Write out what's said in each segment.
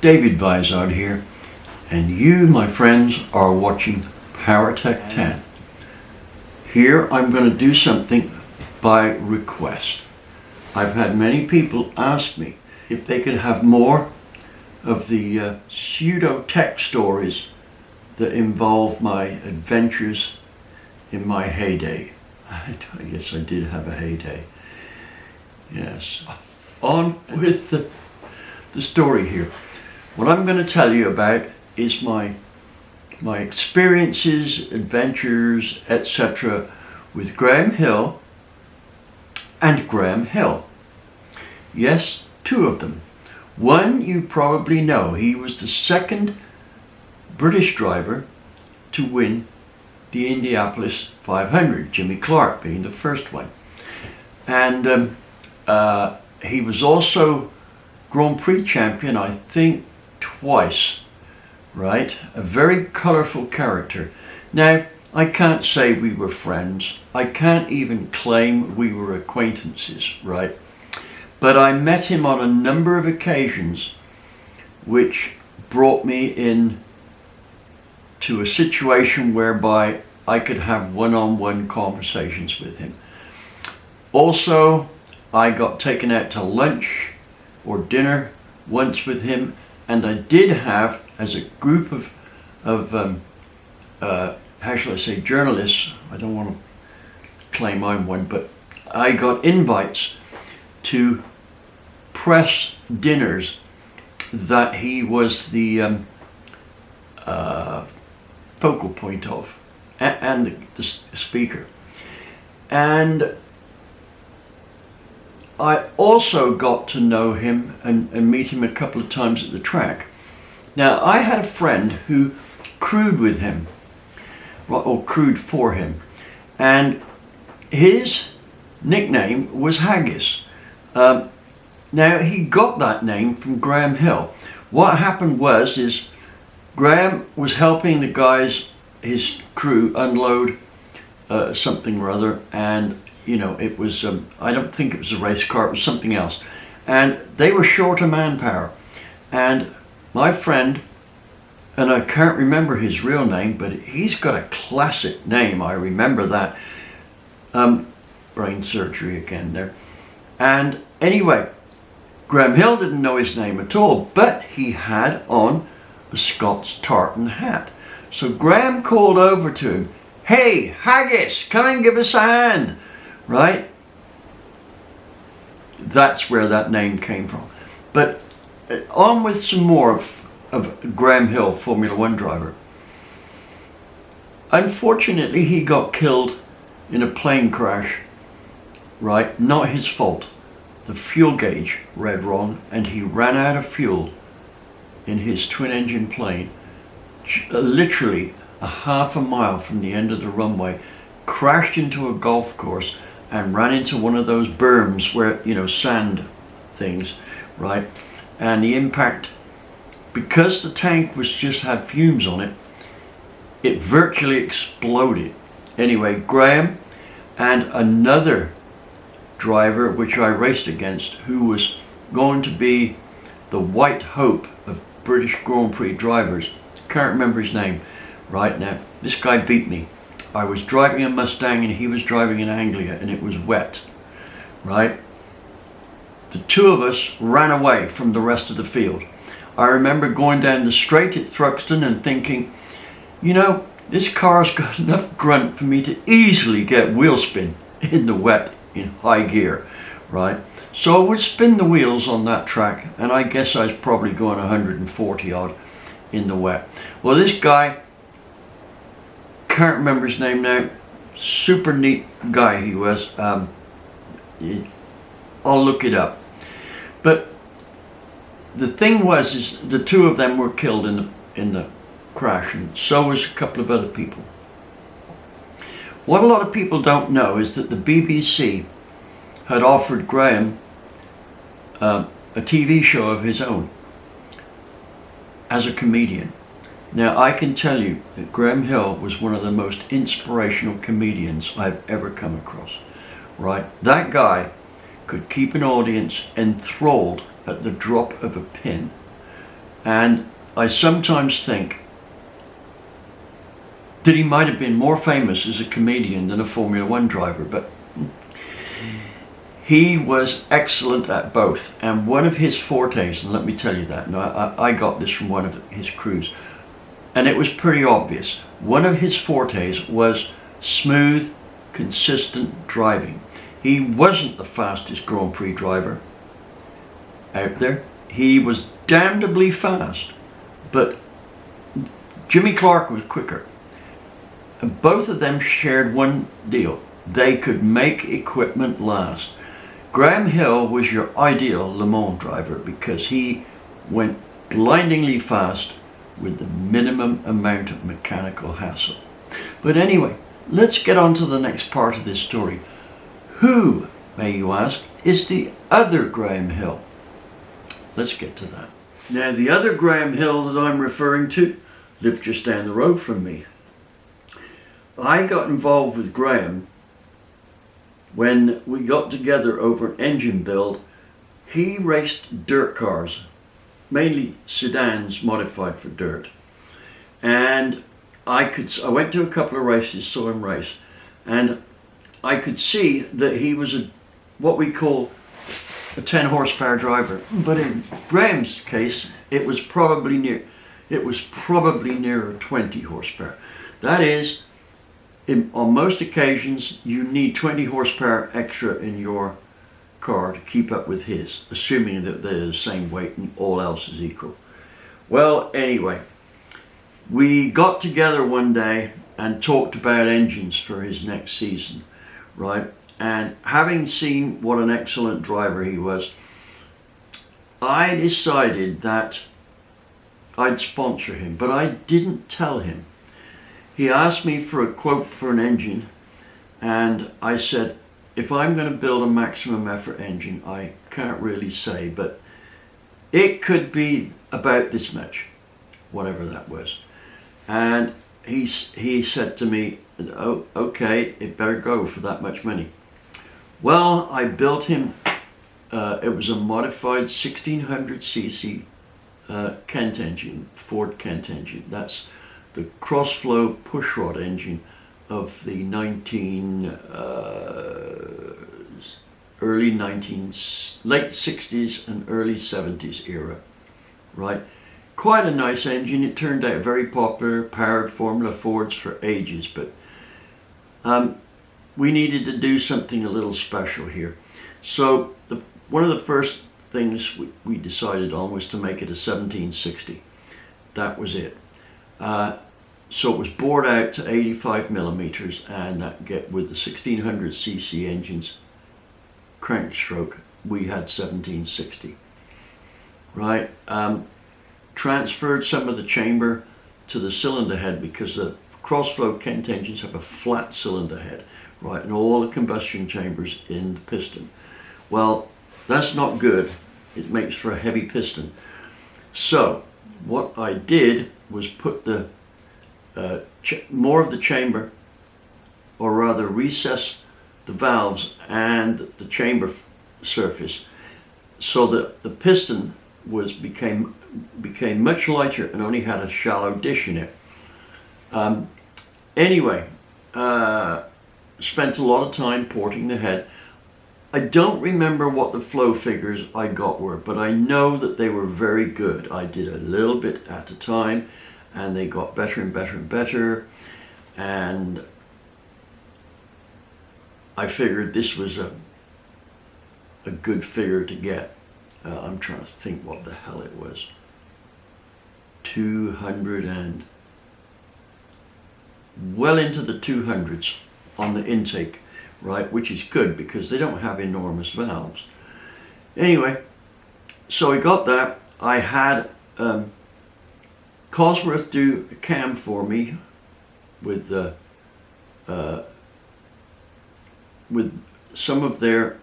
David Vizard here, and you, my friends, are watching PowerTec 10. Here I'm going to do something by request. I've had many people ask me if they could have more of the pseudo-tech stories that involve my adventures in my heyday. I guess I did have a heyday. Yes. On with the story here. What I'm going to tell you about is my experiences, adventures, etc. with Graham Hill and Graham Hill. Yes, two of them. One you probably know. He was the second British driver to win the Indianapolis 500, Jimmy Clark being the first one. And he was also Grand Prix champion, I think, twice, right? A very colourful character. Now, I can't say we were friends. I can't even claim we were acquaintances, right? But I met him on a number of occasions which brought me in to a situation whereby I could have one-on-one conversations with him. Also, I got taken out to lunch or dinner once with him, and I did have, as a group of how shall I say, journalists, I don't want to claim I'm one, but I got invites to press dinners that he was the focal point of, and the speaker. And I also got to know him and meet him a couple of times at the track. Now, I had a friend who crewed with him, or crewed for him, and his nickname was Haggis. Now, he got that name from Graham Hill. What happened is Graham was helping the guys, his crew, unload something or other, and you know, it was, I don't think it was a race car, it was something else. And they were short of manpower. And my friend, and I can't remember his real name, but he's got a classic name, I remember that. Brain surgery again there. And anyway, Graham Hill didn't know his name at all, but he had on a Scots tartan hat. So Graham called over to him, "Hey, Haggis, come and give us a hand." Right? That's where that name came from. But on with some more of Graham Hill, Formula One driver. Unfortunately, he got killed in a plane crash, right? Not his fault. The fuel gauge read wrong, and he ran out of fuel in his twin-engine plane, literally a half a mile from the end of the runway, crashed into a golf course, and ran into one of those berms where, you know, sand things, right? And the impact, because the tank was just had fumes on it, it virtually exploded. Anyway, Graham and another driver, which I raced against, who was going to be the white hope of British Grand Prix drivers, can't remember his name right now. This guy beat me. I was driving a Mustang and he was driving an Anglia, and it was wet, right? The two of us ran away from the rest of the field. I remember going down the straight at Thruxton and thinking, you know, this car's got enough grunt for me to easily get wheel spin in the wet in high gear, right? So I would spin the wheels on that track, and I guess I was probably going 140 odd in the wet. Well, this guy, can't remember his name now, super neat guy he was. I'll look it up. But the thing was, is the two of them were killed in the crash, and so was a couple of other people. What a lot of people don't know is that the BBC had offered Graham a TV show of his own as a comedian. Now, I can tell you that Graham Hill was one of the most inspirational comedians I've ever come across, right? That guy could keep an audience enthralled at the drop of a pin, And I sometimes think that he might have been more famous as a comedian than a Formula One driver, but he was excellent at both. And one of his fortes, and let me tell you that, and I got this from one of his crews, and it was pretty obvious. One of his fortes was smooth, consistent driving. He wasn't the fastest Grand Prix driver out there. He was damnably fast, but Jimmy Clark was quicker. And both of them shared one deal. They could make equipment last. Graham Hill was your ideal Le Mans driver because he went blindingly fast with the minimum amount of mechanical hassle. But anyway, let's get on to the next part of this story. Who, may you ask, is the other Graham Hill? Let's get to that. Now, the other Graham Hill that I'm referring to lived just down the road from me. I got involved with Graham when we got together over an engine build. He raced dirt cars, mainly sedans modified for dirt. And I went to a couple of races, saw him race, and I could see that he was what we call a 10 horsepower driver. But in Graham's case, it was probably nearer 20 horsepower. That is, on most occasions, you need 20 horsepower extra in your car to keep up with his, assuming that they're the same weight and all else is equal. Well, anyway, we got together one day and talked about engines for his next season, right? And having seen what an excellent driver he was, I decided that I'd sponsor him, but I didn't tell him. He asked me for a quote for an engine, and I said, if I'm going to build a maximum effort engine, I can't really say, but it could be about this much, whatever that was. And he said to me, oh, okay, it better go for that much money. Well, I built him, it was a modified 1600cc Kent engine, Ford Kent engine. That's the cross-flow pushrod engine of the late 60s and early 70s era, right? Quite a nice engine. It turned out very popular, powered Formula Fords for ages, but we needed to do something a little special here. So one of the first things we decided on was to make it a 1760. That was it. So it was bored out to 85 millimeters, and that with the 1600cc engines crank stroke, we had 1760. Right? Transferred some of the chamber to the cylinder head because the cross-flow Kent engines have a flat cylinder head, right, and all the combustion chambers in the piston. Well, that's not good. It makes for a heavy piston. So what I did was put the more of the chamber, or rather recess the valves and the chamber surface, so that the piston became much lighter and only had a shallow dish in it. Anyway, spent a lot of time porting the head. I don't remember what the flow figures I got were, but I know that they were very good. I did a little bit at a time, and they got better and better and better, and I figured this was a good figure to get. I'm trying to think what the hell it was. 200 and well into the 200s on the intake, right, which is good because they don't have enormous valves. Anyway, so I got that. I had Cosworth do a cam for me with some of the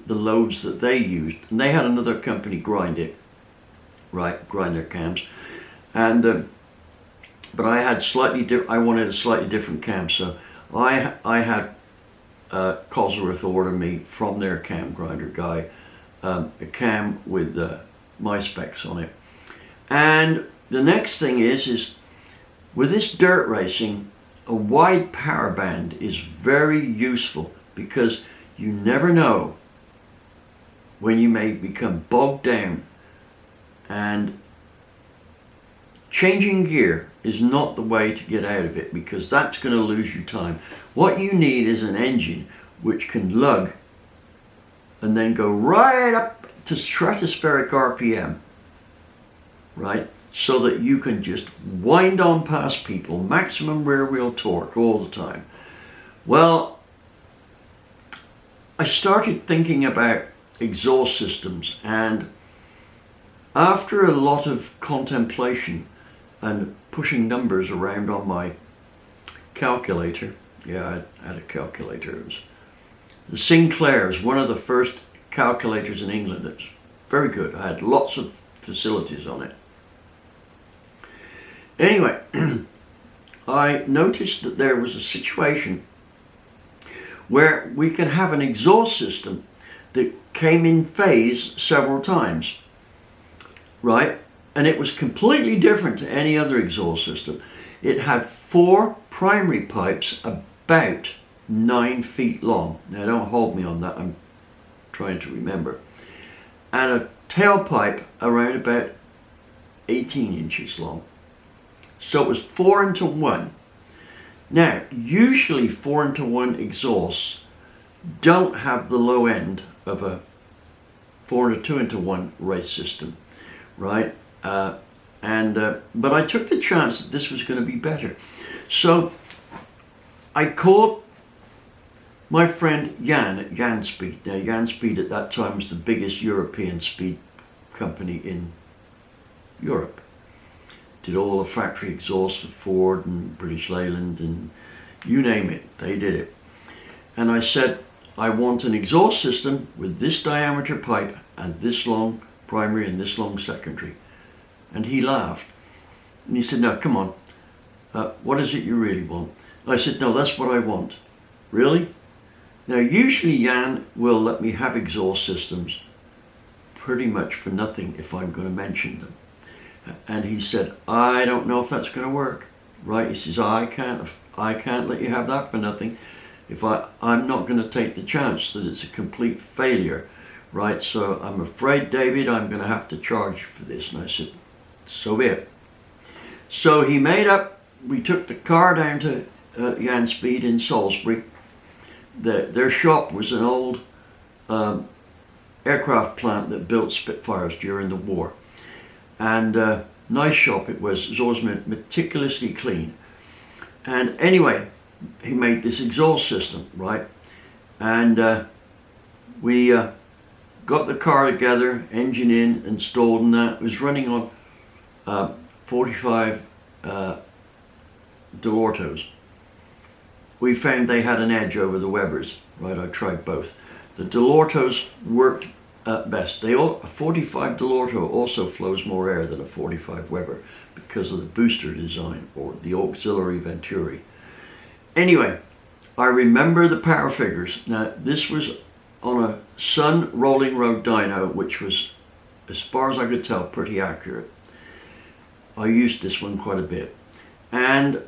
loads that they used, and they had another company grind their cams, and but I had I wanted a slightly different cam, so I had Cosworth order me from their cam grinder guy a cam with my specs on it, And the next thing is with this dirt racing, a wide power band is very useful because you never know when you may become bogged down, and changing gear is not the way to get out of it, because that's going to lose you time. What you need is an engine which can lug and then go right up to stratospheric RPM, right? So that you can just wind on past people, maximum rear wheel torque all the time. Well, I started thinking about exhaust systems, and after a lot of contemplation and pushing numbers around on my calculator, yeah, I had a calculator. It was the Sinclair's, one of the first calculators in England. It was very good. I had lots of facilities on it. Anyway, I noticed that there was a situation where we can have an exhaust system that came in phase several times, right? And it was completely different to any other exhaust system. It had 4 primary pipes about 9 feet long. Now don't hold me on that, I'm trying to remember. And a tailpipe around about 18 inches long. So it was 4 into 1. Now, usually 4 into 1 exhausts don't have the low end of a 4 into 2 into 1 race system, right? But I took the chance that this was going to be better. So I called my friend Jan at Jan Speed. Now, Jan Speed at that time was the biggest European speed company in Europe. Did all the factory exhausts for Ford and British Leyland and you name it, they did it. And I said, I want an exhaust system with this diameter pipe and this long primary and this long secondary. And he laughed. And he said, now come on, what is it you really want? And I said, no, that's what I want. Really? Now usually Jan will let me have exhaust systems pretty much for nothing if I'm going to mention them. And he said, I don't know if that's going to work, right? He says, I can't let you have that for nothing. If I'm not going to take the chance that it's a complete failure, right? So I'm afraid, David, I'm going to have to charge you for this. And I said, so be it. So he made up. We took the car down to Jan Speed in Salisbury. Their shop was an old aircraft plant that built Spitfires during the war. And nice shop it was. It was always meticulously clean. And anyway, he made this exhaust system, right? And we got the car together, engine in, installed, and that. It was running on 45 Delortos. We found they had an edge over the Webers, right? I tried both. The Delortos worked best. A 45 Delorto also flows more air than a 45 Weber because of the booster design, or the auxiliary venturi. Anyway, I remember the power figures. Now this was on a Sun rolling road dyno, which was, as far as I could tell, pretty accurate. I used this one quite a bit. And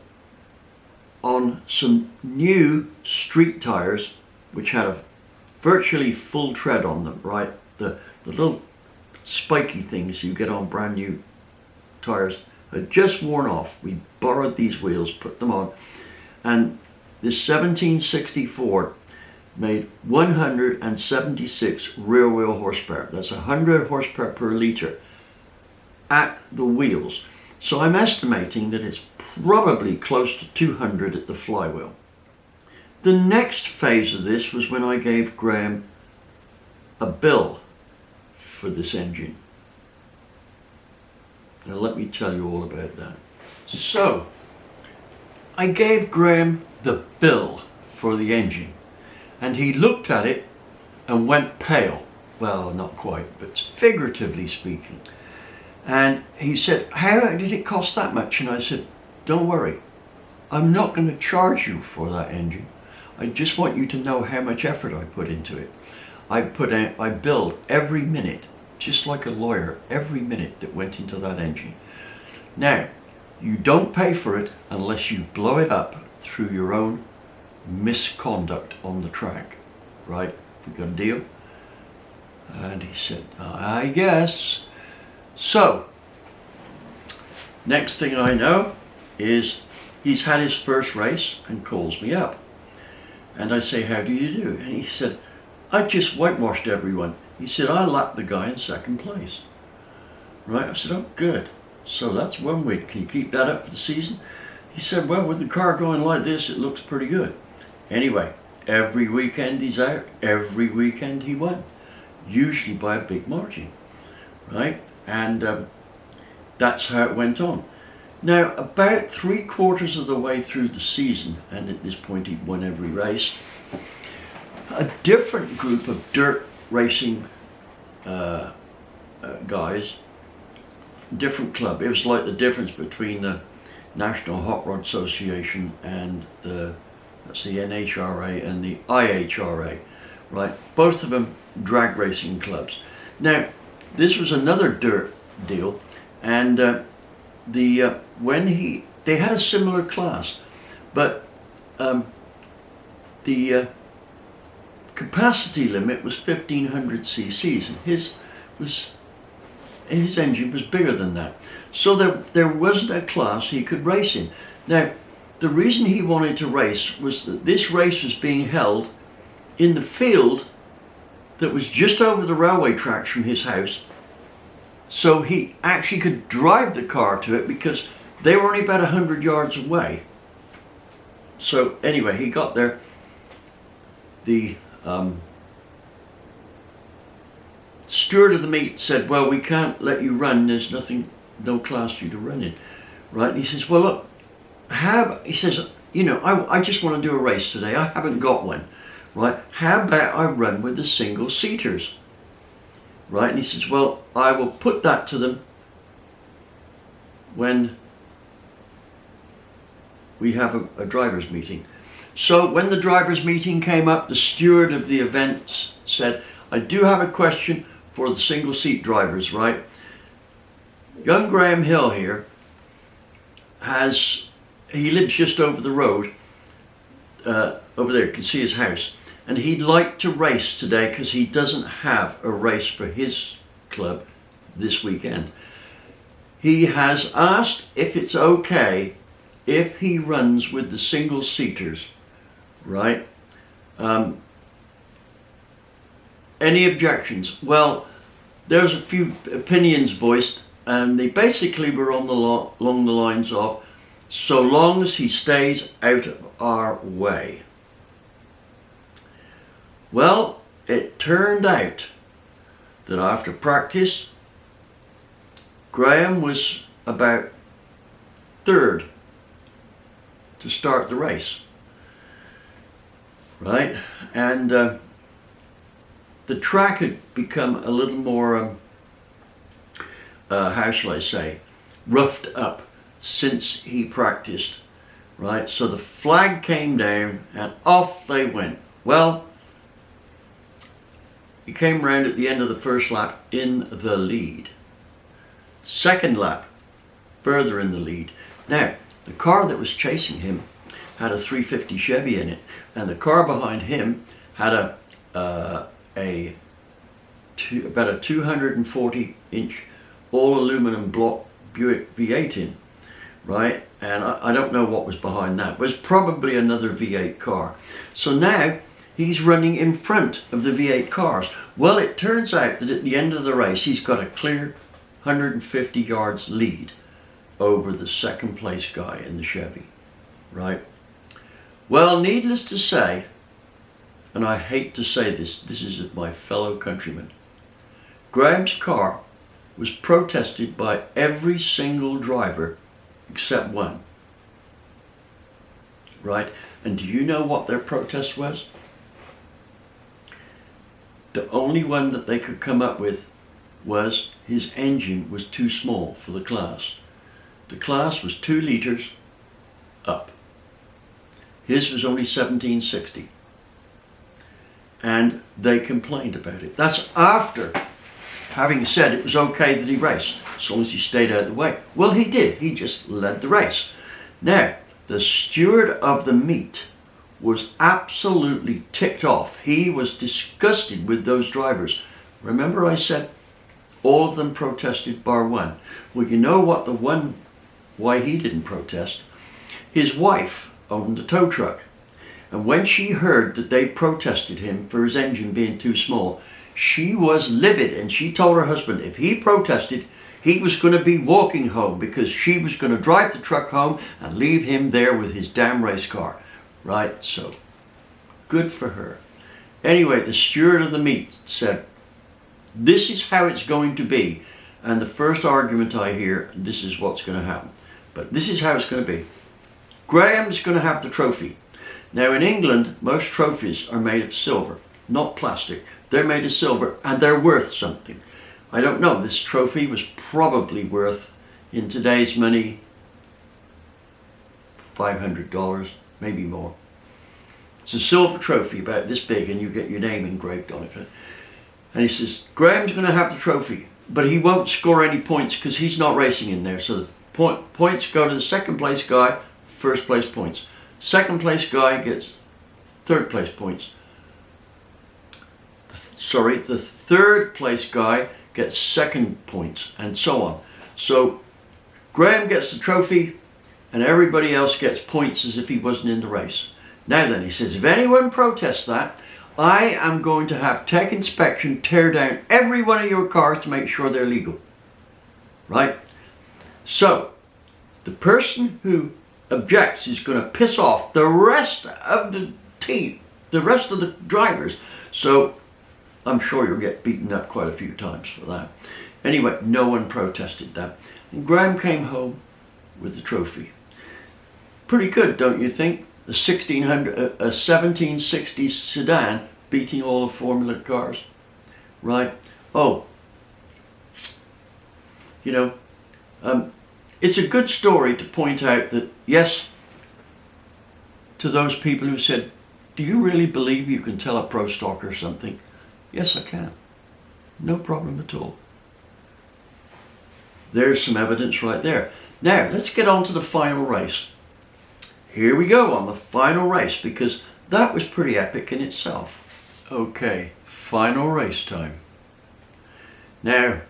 on some new street tires, which had a virtually full tread on them, right? The little spiky things you get on brand new tires had just worn off. We borrowed these wheels, put them on, and this 1764 made 176 rear wheel horsepower. That's 100 horsepower per litre at the wheels. So I'm estimating that it's probably close to 200 at the flywheel. The next phase of this was when I gave Graham a bill for this engine. Now let me tell you all about that. So I gave Graham the bill for the engine, and he looked at it and went pale. Well, not quite, but figuratively speaking. And he said, how did it cost that much? And I said, don't worry, I'm not going to charge you for that engine. I just want you to know how much effort I put into it. I billed every minute just like a lawyer every minute that went into that engine. Now, you don't pay for it unless you blow it up through your own misconduct on the track, right? We got a deal? And he said, I guess. So, next thing I know is he's had his first race and calls me up. And I say, how do you do? And he said, I just whitewashed everyone. He said, I lapped the guy in second place. Right? I said, oh, good. So that's 1 week. Can you keep that up for the season? He said, well, with the car going like this, it looks pretty good. Anyway, every weekend he's out. Every weekend he won. Usually by a big margin. Right? And that's how it went on. Now, about 3/4 of the way through the season, and at this point he'd won every race, a different group of dirt racing guys, different club. It was like the difference between the National Hot Rod Association and that's the NHRA and the IHRA, right? Both of them drag racing clubs. Now, this was another dirt deal, and they had a similar class, but the capacity limit was 1500 cc's, and his engine was bigger than that. So there wasn't a class he could race in. Now, the reason he wanted to race was that this race was being held in the field that was just over the railway tracks from his house, so he actually could drive the car to it because they were only about 100 yards away. So anyway, he got there. The steward of the meet said, well, we can't let you run, there's no class for you to run in, right? And he says, well, look, he says, you know, I just want to do a race today, I haven't got one, right? How about I run with the single seaters, right? And he says, well, I will put that to them when we have a driver's meeting. So when the driver's meeting came up, the steward of the event said, I do have a question for the single seat drivers, right? Young Graham Hill here he lives just over the road, over there, you can see his house, and he'd like to race today because he doesn't have a race for his club this weekend. He has asked if it's okay if he runs with the single seaters, right? Any objections? Well, there's a few opinions voiced, and they basically were along the lines of, so long as he stays out of our way. Well, it turned out that after practice, Graham was about third to start the race, right? And the track had become a little more, how shall I say, roughed up since he practiced, right? So the flag came down and off they went. Well, he came round at the end of the first lap in the lead. Second lap, further in the lead. Now, the car that was chasing him had a 350 Chevy in it, and the car behind him had about a 240-inch all-aluminum block Buick V8 in, right? And I don't know what was behind that. It was probably another V8 car. So now he's running in front of the V8 cars. Well, it turns out that at the end of the race, he's got a clear 150 yards lead over the second place guy in the Chevy, right? Well, needless to say, and I hate to say this is my fellow countrymen, Graham's car was protested by every single driver except one, right? And do you know what their protest was? The only one that they could come up with was his engine was too small for the class. The class was 2 liters up. His was only 1760. And they complained about it. That's after having said it was okay that he raced, as long as he stayed out of the way. Well, he did. He just led the race. Now, the steward of the meet was absolutely ticked off. He was disgusted with those drivers. Remember I said all of them protested bar one. Well, you know what the one, why he didn't protest? His wife owned a tow truck. And when she heard that they protested him for his engine being too small, she was livid, and she told her husband if he protested, he was going to be walking home, because she was going to drive the truck home and leave him there with his damn race car. Right? So, good for her. Anyway, the steward of the meet said, this is how it's going to be. And the first argument I hear, this is what's going to happen. But this is how it's going to be. Graham's going to have the trophy. Now in England, most trophies are made of silver, not plastic. They're made of silver and they're worth something. I don't know, this trophy was probably worth, in today's money, $500, maybe more. It's a silver trophy about this big, and you get your name engraved on it. And he says, Graham's going to have the trophy, but he won't score any points because he's not racing in there. So the points go to the second place guy, first place points. Second place guy gets third place points. Sorry, the third place guy gets second points, and so on. So Graham gets the trophy and everybody else gets points as if he wasn't in the race. Now then, he says, if anyone protests that, I am going to have tech inspection tear down every one of your cars to make sure they're legal. Right? So the person who objects is going to piss off the rest of the team, the rest of the drivers. So I'm sure you'll get beaten up quite a few times for that. Anyway, no one protested that. And Graham came home with the trophy. Pretty good, don't you think? A 1760s sedan beating all the Formula cars. Right? Oh, you know, it's a good story to point out that, yes, to those people who said, do you really believe you can tell a pro stocker something? Yes, I can. No problem at all. There's some evidence right there. Now, let's get on to the final race. Here we go on the final race, because that was pretty epic in itself. Okay, final race time. Now,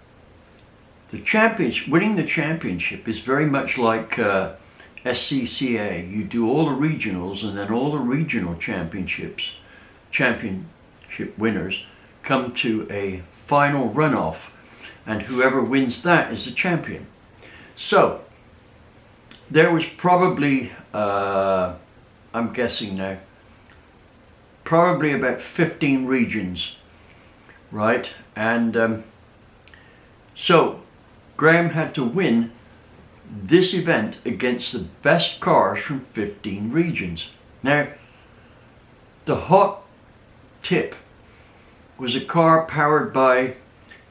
winning the championship is very much like SCCA. You do all the regionals, and then all the regional championship winners come to a final runoff, and whoever wins that is the champion. So there was probably, I'm guessing now, probably about 15 regions, right? And so Graham had to win this event against the best cars from 15 regions. Now, the hot tip was a car powered by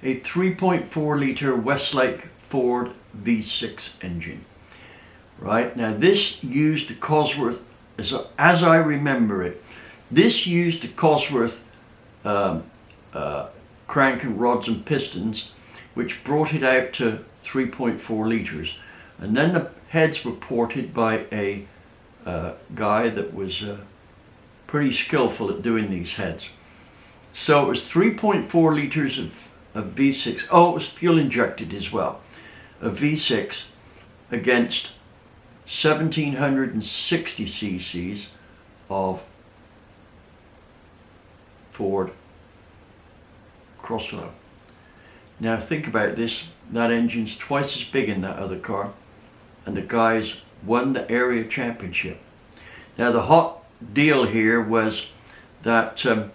a 3.4 litre Westlake Ford V6 engine. Right, now this used the Cosworth, as I remember it, this used the Cosworth crank and rods and pistons, which brought it out to 3.4 litres. And then the heads were ported by a guy that was pretty skillful at doing these heads. So it was 3.4 litres of V6. Oh, it was fuel injected as well. A V6 against 1760 cc's of Ford Crossflow. Now think about this, that engine's twice as big in that other car, and the guys won the area championship. Now the hot deal here was that the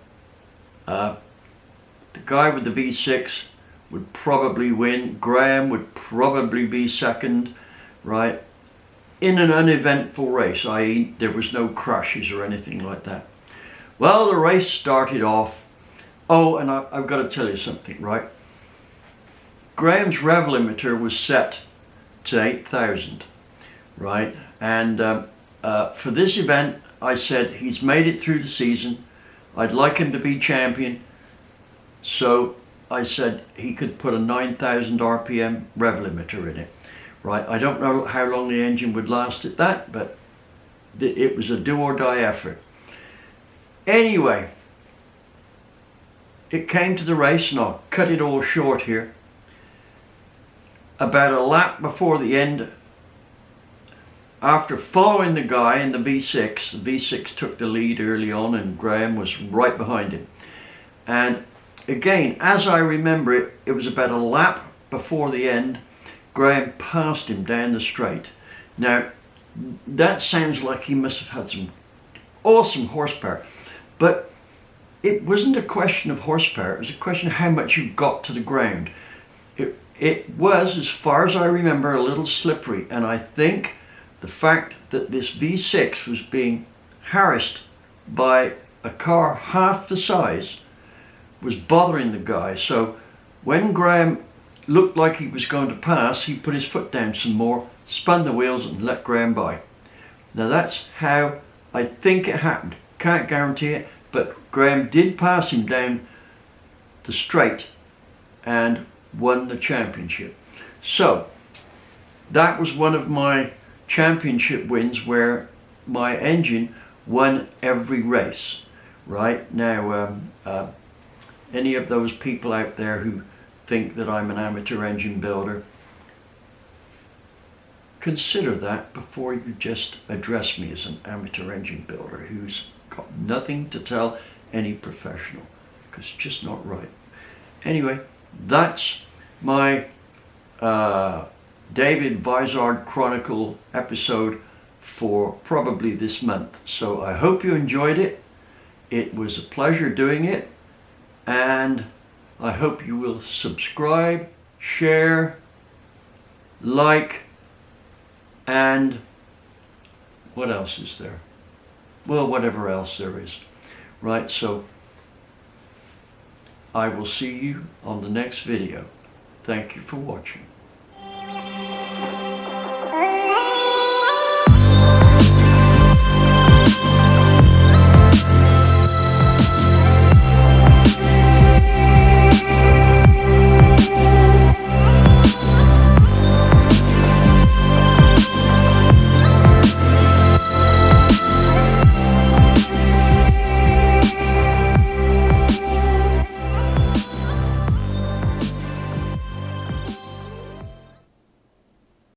guy with the V6 would probably win, Graham would probably be second, right? In an uneventful race, i.e. there was no crashes or anything like that. Well, the race started off. Oh, and I've got to tell you something, right? Graham's rev limiter was set to 8,000, right? And for this event, I said he's made it through the season. I'd like him to be champion. So I said he could put a 9,000 RPM rev limiter in it. Right, I don't know how long the engine would last at that, but it was a do or die effort. Anyway, it came to the race, and I'll cut it all short here. About a lap before the end, after following the guy in the V6, the V6 took the lead early on and Graham was right behind him. And again, as I remember it, it was about a lap before the end, Graham passed him down the straight. Now, that sounds like he must have had some awesome horsepower, but it wasn't a question of horsepower, it was a question of how much you got to the ground. It was, as far as I remember, a little slippery, and I think the fact that this V6 was being harassed by a car half the size was bothering the guy. So when Graham looked like he was going to pass, he put his foot down some more, spun the wheels and let Graham by. Now that's how I think it happened. Can't guarantee it, but Graham did pass him down the straight and won the championship. So that was one of my championship wins where my engine won every race. Right now, any of those people out there who think that I'm an amateur engine builder, consider that before you just address me as an amateur engine builder who's got nothing to tell any professional, because it's just not right. Anyway, that's my David Vizard Chronicle episode for probably this month. So I hope you enjoyed it. It was a pleasure doing it, and I hope you will subscribe, share, like, and what else is there? Well, whatever else there is. Right, so I will see you on the next video. Thank you for watching.